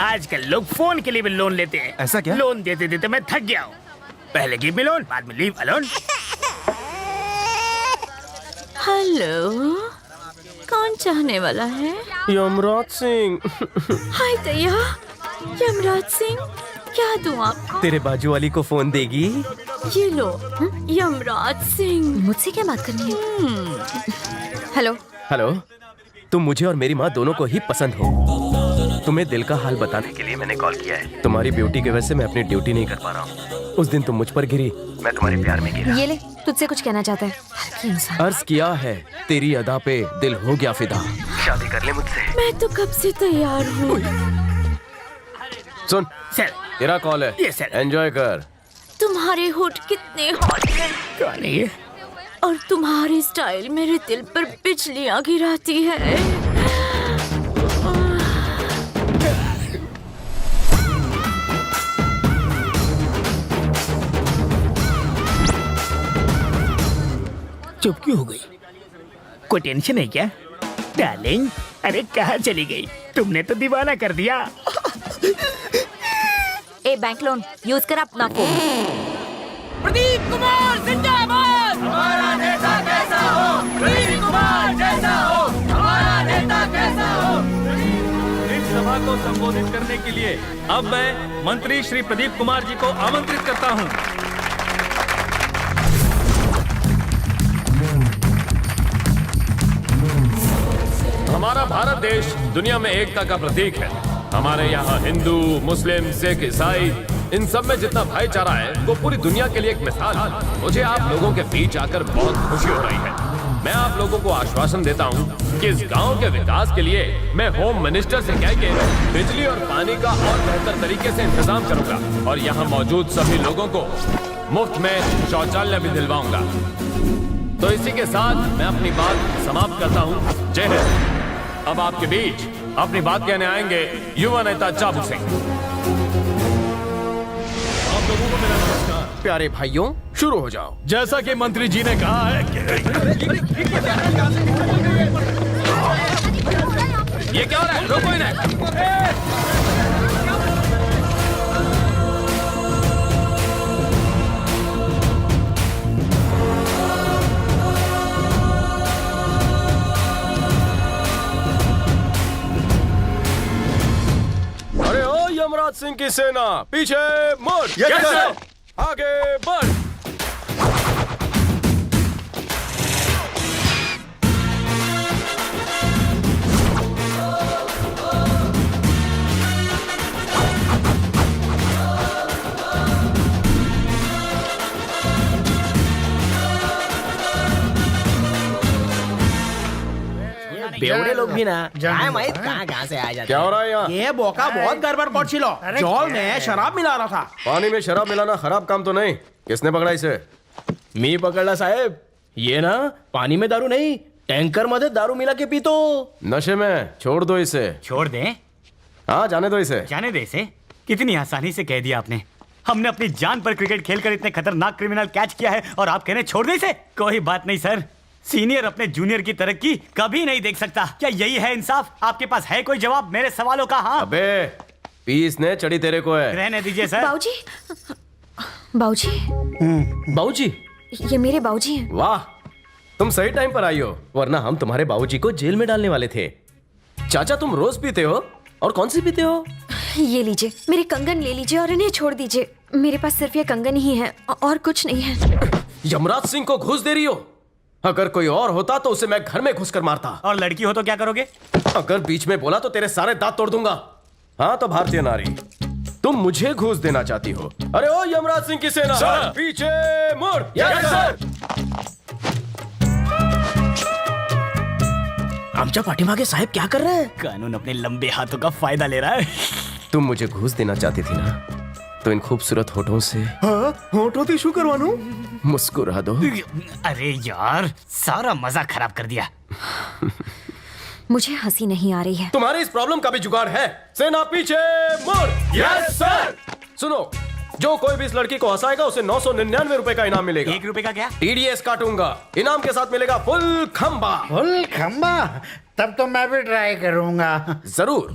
आजकल लोग फोन के लिए भी लोन लेते हैं। ऐसा क्या? लोन देते देते मैं थक गया हूँ। पहले गिव मी लोन, बाद में लीव अलोन। हेलो, कौन चाहने वाला है? यमराज सिंह। हाय दया, यमराज सिंह, क्या दूं आपको? तेरे बाजू वाली को फोन देगी? ये लो। यमराज सिंह, मुझसे क्या बात करनी है? हेलो। हेलो, तुम मुझे और मेरी माँ दोनों को ही पसंद हो। तुम्हें दिल का हाल बताने के लिए मैंने कॉल किया है। तुम्हारी ब्यूटी की वजह से मैं अपनी ड्यूटी नहीं कर पा रहा हूँ। उस दिन तुम मुझ पर गिरी, मैं तुम्हारे प्यार में गिरा। ये ले, तुझसे कुछ कहना चाहता है। हल्की इंसान। अर्ज किया है, तेरी अदा पे दिल हो गया फिदा। शादी कर ले मुझसे। मैं तो कब से तैयार हूँ। सुन सर, तेरा कॉल है। Yes, sir. एंजॉय कर। तुम्हारे होठ कितने हॉट हैं कौन है ये? और तुम्हारी स्टाइल मेरे दिल पर बिजलियाँ गिराती है। चुप क्यों हो गई? कोई टेंशन है क्या डार्लिंग? अरे कहाँ चली गई? तुमने तो दीवाना कर दिया। ए बैंक लोन यूज कर अपना फोन। प्रदीप कुमार जिंदाबाद। हमारा नेता कैसा हो? प्रदीप कुमार जैसा हो। हमारा नेता कैसा हो? इस सभा को संबोधित करने के लिए अब मैं मंत्री श्री प्रदीप कुमार जी को आमंत्रित करता हूं। हमारा भारत देश दुनिया में एकता का प्रतीक है। हमारे यहाँ हिंदू, मुस्लिम, सिख, ईसाई, इन सब में जितना भाईचारा है वो पूरी दुनिया के लिए एक मिसाल है। मुझे आप लोगों के बीच आकर बहुत खुशी हो रही है। मैं आप लोगों को आश्वासन देता हूँ कि इस गांव के विकास के लिए मैं होम मिनिस्टर से कह के बिजली और पानी का और बेहतर तरीके से इंतजाम करूंगा और यहाँ मौजूद सभी लोगों को मुफ्त में शौचालय भी दिलवाऊंगा। तो इसी के साथ मैं अपनी बात समाप्त करता हूँ। जय हिंद। अब आपके बीच अपनी बात कहने आएंगे युवा नेता चाबू सिंह। आप लोगों को मेरा नमस्कार। प्यारे भाइयों, शुरू हो जाओ। जैसा कि मंत्री जी ने कहा है ये क्या हो रहा है? रोको इन्हें। अरे ओ यमराज सिंह की सेना, पीछे मुड़। Yes, sir. आगे बढ़। बेवड़े लोग भी ना माहित कहाँ से आ जाते क्या हो रहा है यहाँ? ये बोका बहुत गड़बड़ করছিল जल में शराब मिला रहा था। पानी में शराब मिलाना खराब काम तो नहीं। किसने पकड़ा इसे? मी पकडला साहेब। ये ना पानी में दारू नहीं, टैंकर मध्ये दारू मिला के पीतो। नशे में। छोड़ दो इसे। छोड़ दें? हाँ, जाने दो इसे। जाने दे इसे? कितनी आसानी से कह दिया आपने। हमने अपनी जान पर क्रिकेट खेलकर इतने खतरनाक क्रिमिनल कैच किया है और आप कहने छोड़ दे इसे? कोई बात नहीं सर, सीनियर अपने जूनियर की तरक्की कभी नहीं देख सकता। क्या यही है इंसाफ? आपके पास है कोई जवाब मेरे सवालों का? हाँ। अबे पीस ने चढ़ी तेरे को है। रहने दीजिए सर। बाऊजी, बाऊजी, बाबूजी, ये मेरे बाऊजी हैं। वाह, तुम सही टाइम पर आई हो, वरना हम तुम्हारे बाबूजी को जेल में डालने वाले थे। चाचा, तुम रोज पीते हो? और कौन सी पीते हो? ये लीजिए, मेरे कंगन ले लीजिए और इन्हें छोड़ दीजिए। मेरे पास सिर्फ ये कंगन ही है और कुछ नहीं है। यमराज सिंह को घूस दे रही हो? अगर कोई और होता तो उसे मैं घर में घुसकर मारता। और लड़की हो तो क्या करोगे? अगर बीच में बोला तो तेरे सारे दांत तोड़ दूंगा। हाँ तो भारतीय नारी, तुम मुझे घूस देना चाहती हो? अरे ओ यमराज सिंह की सेना, पीछे मुड़। Yes sir. आमच्या पाठीमागे साहेब क्या कर रहे हैं? कानून अपने लंबे हाथों का फायदा ले रहा है। तुम मुझे घूस देना चाहती थी ना, तो इन खूबसूरत होठों से होठों शू करवानू? मुस्कुरा दो। अरे यार, सारा मजा खराब कर दिया। मुझे हंसी नहीं आ रही है। तुम्हारी इस प्रॉब्लम का भी जुगाड़ है। सेना पीछे मुड़। Yes sir. सुनो, जो कोई भी इस लड़की को हंसाएगा उसे 999 रुपए का इनाम मिलेगा। 1 रुपए का क्या? TDS काटूंगा। इनाम के साथ मिलेगा फुल खंबा। फुल खंबा? तब तो मैं भी ट्राई करूंगा। जरूर।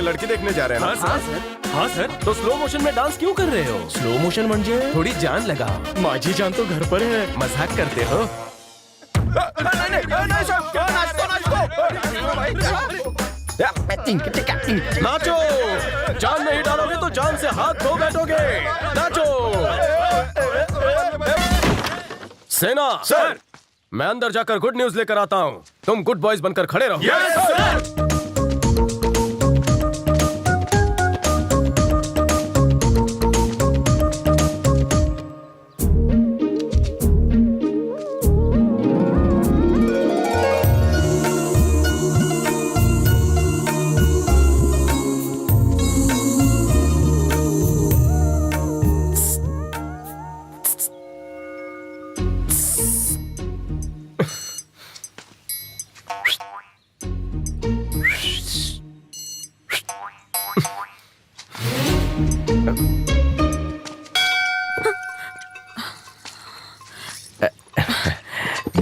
लड़की देखने जा रहे हैं ना? हाँ सर, हाँ सर। तो स्लो मोशन में डांस क्यों कर रहे हो? स्लो मोशन म्हणजे थोड़ी जान लगाओ। माझी जान तो घर पर है। मजाक करते हो? नाचो, जान नहीं डालोगे तो जान से हाथ धो बैठोगे। नाचो। सेना सर। मैं अंदर जाकर गुड न्यूज लेकर आता हूँ। तुम गुड बॉयज बनकर खड़े रहो। Yes sir.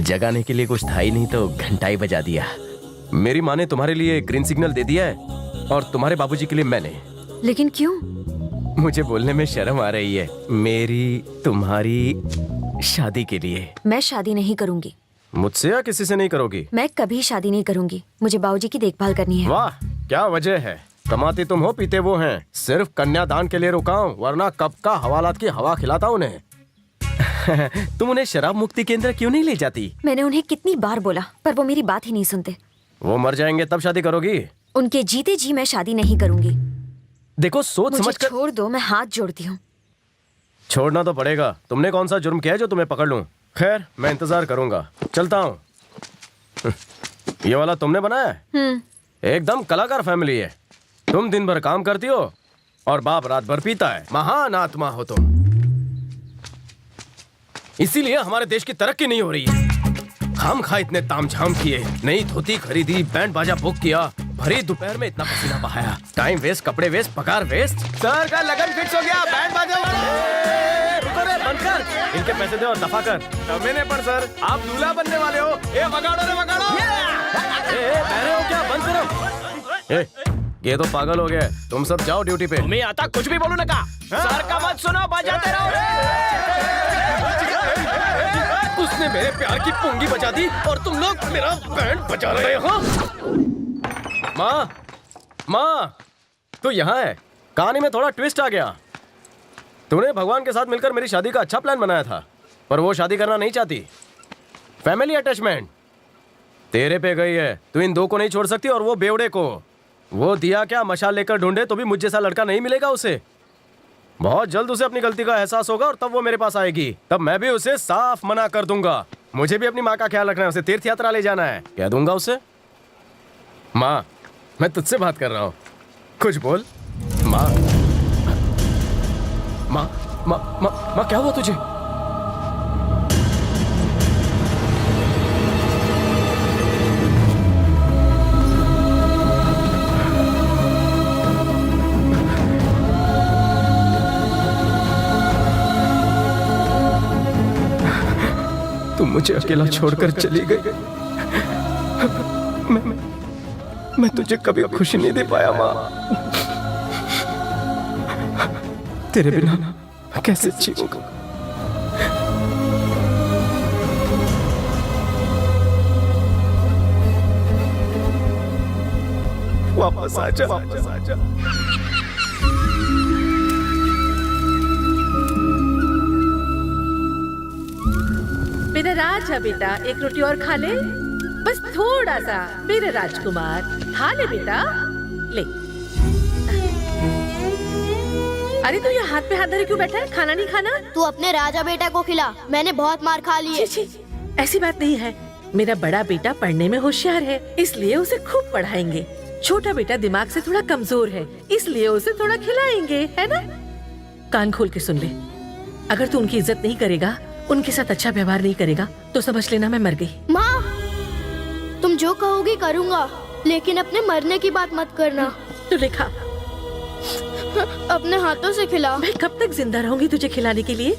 जगाने के लिए कुछ था ही नहीं तो घंटा ही बजा दिया। मेरी माँ ने तुम्हारे लिए ग्रीन सिग्नल दे दिया है और तुम्हारे बाबूजी के लिए मैंने। लेकिन क्यों? मुझे बोलने में शर्म आ रही है। मेरी तुम्हारी शादी के लिए। मैं शादी नहीं करूंगी। मुझसे या किसी से नहीं करोगी? मैं कभी शादी नहीं करूंगी। मुझे बाबूजी की देखभाल करनी है। वाह, क्या वजह है? कमाती तुम हो, पीते वो हैं। सिर्फ कन्यादान के लिए रुका हूँ, वरना कब का हवालात की हवा खिलाता उन्हें। तुम उन्हें शराब मुक्ति केंद्र क्यों नहीं ले जाती? मैंने उन्हें कितनी बार बोला, पर वो मेरी बात ही नहीं सुनते। वो मर जाएंगे तब शादी करोगी? उनके जीते जी मैं शादी नहीं करूंगी। देखो, सोच मुझे समझ कर। छोड़ दो, मैं हाथ जोड़ती हूँ। छोड़ना तो पड़ेगा। तुमने कौन सा जुर्म किया है जो तुम्हें पकड़ लूं? खैर, मैं इंतजार करूंगा। चलता हूँ। ये वाला तुमने बनाया है? एकदम कलाकार फैमिली है। तुम दिन भर काम करती हो और बाप रात भर पीता है। महान आत्मा हो तुम। इसीलिए हमारे देश की तरक्की नहीं हो रही है। खाम खा इतने तामझाम किए, नई धोती खरीदी, बैंड बाजा बुक किया, भरी दोपहर में इतना पसीना बहाया, टाइम वेस्ट, कपड़े वेस्ट, पगार वेस्ट। सर का लगन फिक्स हो गया, बैंड बाजा। रुको रे, बंद कर। इनके पैसे दे और दफा कर। मैंने पर सर, आप दूल्हा बनने वाले हो। ए बगाड़ो रे बगाड़ो। बह रहे हो क्या? बंद करो। ये तो पागल हो गया। तुम सब जाओ ड्यूटी पे। तुम्हें आता कुछ भी बोलू नका। सर का मत सुनो, बजाते रहो। उसने मेरे प्यार की पुंगी बजा दी और तुम लोग मेरा बैंड बजा रहे हो। माँ, माँ, तू यहाँ है। कहानी में थोड़ा ट्विस्ट आ गया। तूने भगवान के साथ मिलकर मेरी शादी का अच्छा प्लान बनाया था, पर वो शादी करना नहीं चाहती। फैमिली अटैचमेंट तेरे पे गई है। तू इन दो को नहीं छोड़ सकती और वो बेवड़े को। वो दिया क्या मशाल लेकर ढूंढे तो भी मुझ जैसा लड़का नहीं मिलेगा उसे। बहुत जल्द उसे अपनी गलती का एहसास होगा और तब वो मेरे पास आएगी। तब मैं भी उसे साफ मना कर दूंगा। मुझे भी अपनी माँ का ख्याल रखना है। उसे तीर्थ यात्रा ले जाना है। कह दूंगा उसे, माँ मैं तुझसे बात कर रहा हूँ, कुछ बोल। माँ, माँ, माँ, माँ, माँ क्या हुआ तुझे? तुम मुझे अकेला छोड़कर चली गई। मैं तुझे कभी खुशी नहीं दे पाया माँ। तेरे बिना कैसे जीऊंगा? वापस आजा, वापस आजा। मेरा राजा बेटा, एक रोटी और खा ले, बस थोड़ा सा। मेरे राजकुमार, खा ले बेटा, ले। अरे तू ये हाथ पे हाथ धरे क्यों बैठा है? खाना नहीं खाना? तू अपने राजा बेटा को खिला, मैंने बहुत मार खा ली है। छी, ऐसी बात नहीं है। मेरा बड़ा बेटा पढ़ने में होशियार है, इसलिए उसे खूब पढ़ाएंगे। छोटा बेटा दिमाग से थोड़ा कमजोर है, इसलिए उसे थोड़ा खिलाएंगे, है ना? कान खोल के सुन ले, अगर तू उनकी इज्जत नहीं करेगा, उनके साथ अच्छा व्यवहार नहीं करेगा, तो समझ लेना मैं मर गई। माँ, तुम जो कहोगी करूँगा, लेकिन अपने मरने की बात मत करना। तू लिखा, अपने हाथों से खिला। मैं कब तक जिंदा रहूंगी तुझे खिलाने के लिए?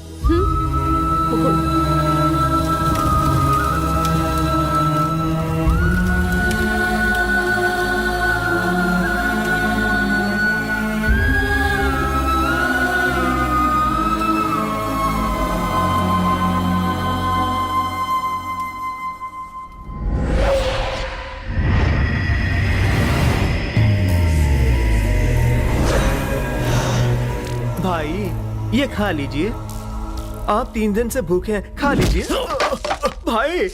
भाई, ये खा लीजिए। आप 3 दिन से भूखे हैं, खा लीजिए। भाई,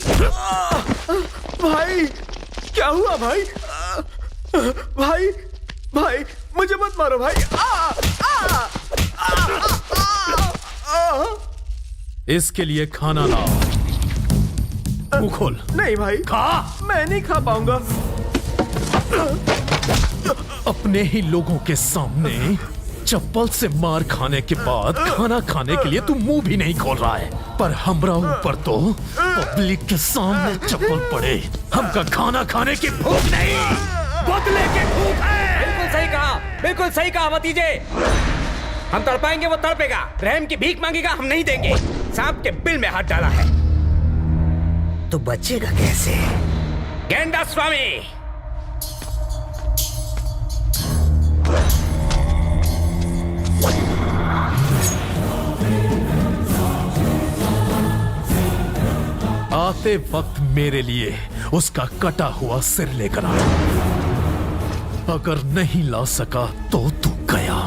भाई, क्या हुआ भाई? भाई, भाई, मुझे मत मारो भाई। इसके लिए खाना लाओ। मुंह खोल। नहीं भाई, खा। मैं नहीं खा पाऊंगा। अपने ही लोगों के सामने चप्पल से मार खाने के बाद खाना खाने के लिए तू मुंह भी नहीं खोल रहा है, पर हमरा ऊपर तो पब्लिक के सामने चप्पल पड़े। हमका खाना खाने की भूख नहीं, बदले की भूख है। बिल्कुल सही कहा, बिल्कुल सही कहा भतीजे। हम तड़पाएंगे, वो तड़पेगा। रहम की भीख मांगेगा, हम नहीं देंगे। सांप के बिल में हाथ डाला है तो बचेगा कैसे? गेंडा स्वामी, आते वक्त मेरे लिए उसका कटा हुआ सिर लेकर आ। अगर नहीं ला सका तो तू गया।